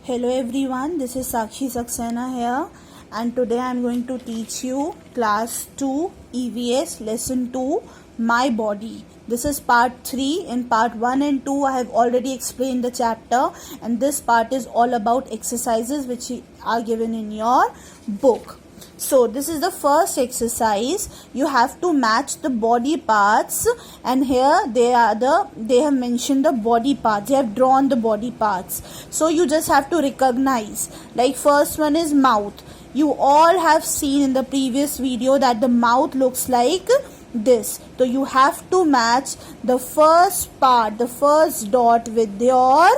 Hello everyone, this is Sakshi Saxena here, and today I am going to teach you class 2 EVS lesson 2 My Body. This is part 3. In part 1 and 2 I have already explained the chapter, and this part is all about exercises which are given in your book. So this is the first exercise. You have to match the body parts, and here they have mentioned the body parts. They have drawn the body parts. So you just have to recognize. Like first one is mouth. You all have seen in the previous video that the mouth looks like this. So you have to match the first part, the first dot with your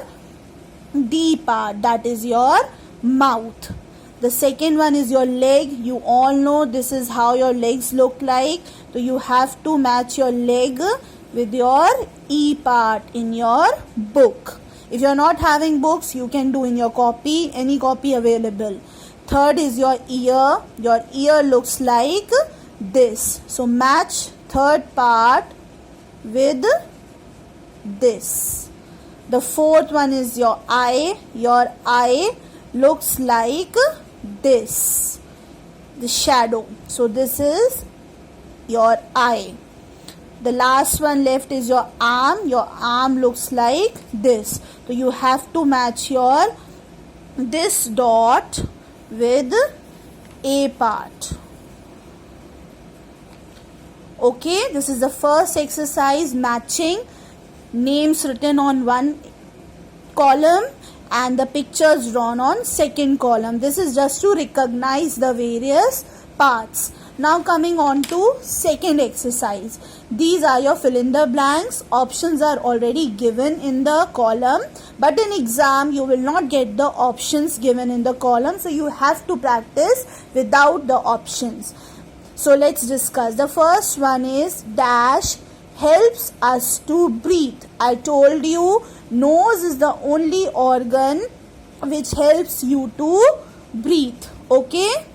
D part, that is your mouth. The second one is your leg. You all know this is how your legs look like. So you have to match your leg with your E part in your book. If you are not having books, you can do in your copy, any copy available. Third is your ear. Your ear looks like this. So match third part with this. The fourth one is your eye. Your eye looks like this, the shadow. So this is your eye. The last one left is your arm. Your arm looks like this. So you have to match your this dot with A part. Okay, this is the first exercise, matching names written on one column and the pictures drawn on second column. This is just to recognize the various parts. Now coming on to second exercise. These are your fill in the blanks. Options are already given in the column, but in exam you will not get the options given in the column, so you have to practice without the options. So let's discuss. The first one is dash helps us to breathe. I told you nose is the only organ which helps you to breathe. Okay?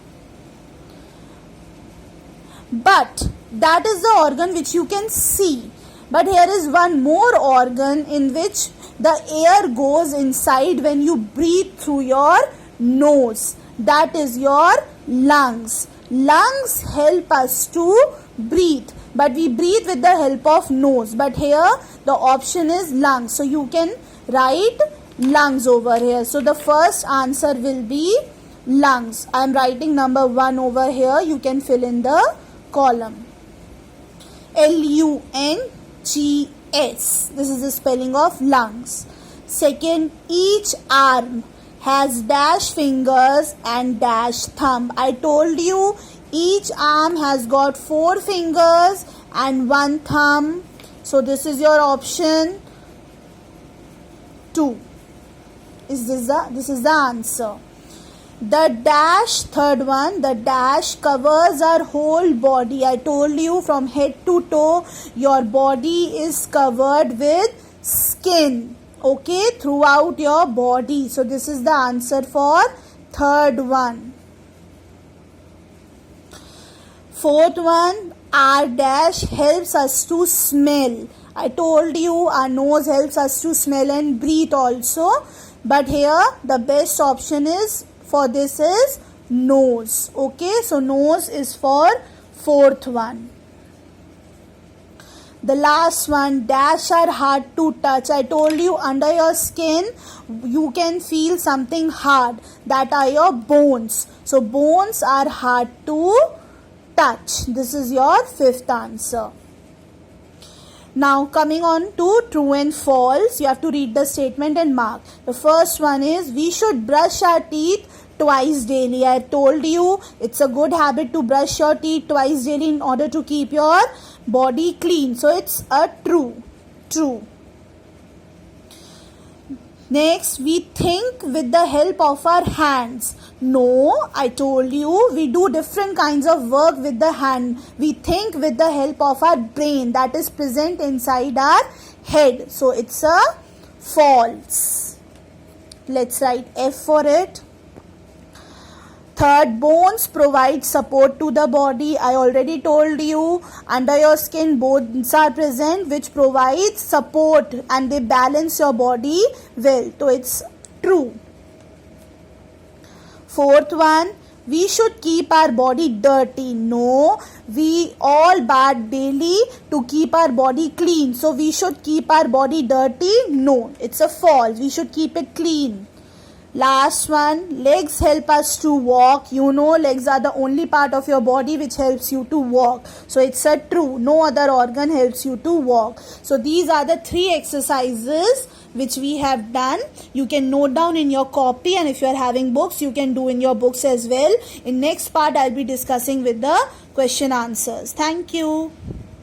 But that is the organ which you can see. But here is one more organ in which the air goes inside when you breathe through your nose. That is your lungs. Lungs help us to breathe, but we breathe with the help of nose. But here the option is lungs, so you can write lungs over here. So the first answer will be lungs. I am writing number 1 over here. You can fill in the column. LUNGS. This is the spelling of lungs. Second, each arm has dash fingers and dash thumb. I told you each arm has got 4 fingers and 1 thumb. So this is your option 2. This is the answer. The dash, third one, the dash covers our whole body. I told you from head to toe your body is covered with skin. Okay, throughout your body. So this is the answer for third one. Fourth one, our dash helps us to smell. I told you our nose helps us to smell and breathe also. But here the best option is for this is nose. Okay, so nose is for fourth one. The last one, dash are hard to touch. I told you under your skin you can feel something hard. That are your bones. So bones are hard to touch. This is your fifth answer. Now coming on to true and false. You have to read the statement and mark. The first one is we should brush our teeth twice daily. I told you it's a good habit to brush your teeth twice daily in order to keep your body clean. So it's a true. Next, we think with the help of our hands. No, I told you we do different kinds of work with the hand. We think with the help of our brain that is present inside our head. So it's a false. Let's write F for it. Third, bones provide support to the body. I already told you under your skin bones are present which provides support and they balance your body well. So it's true. Fourth one, we should keep our body dirty. No, we all bath daily to keep our body clean. So we should keep our body dirty. No, it's a false. We should keep it clean. Last one, legs help us to walk. You know, legs are the only part of your body which helps you to walk. So it's a true. No other organ helps you to walk. So these are the 3 exercises which we have done. You can note down in your copy, and if you are having books, you can do in your books as well. In next part, I'll be discussing with the question answers. Thank you.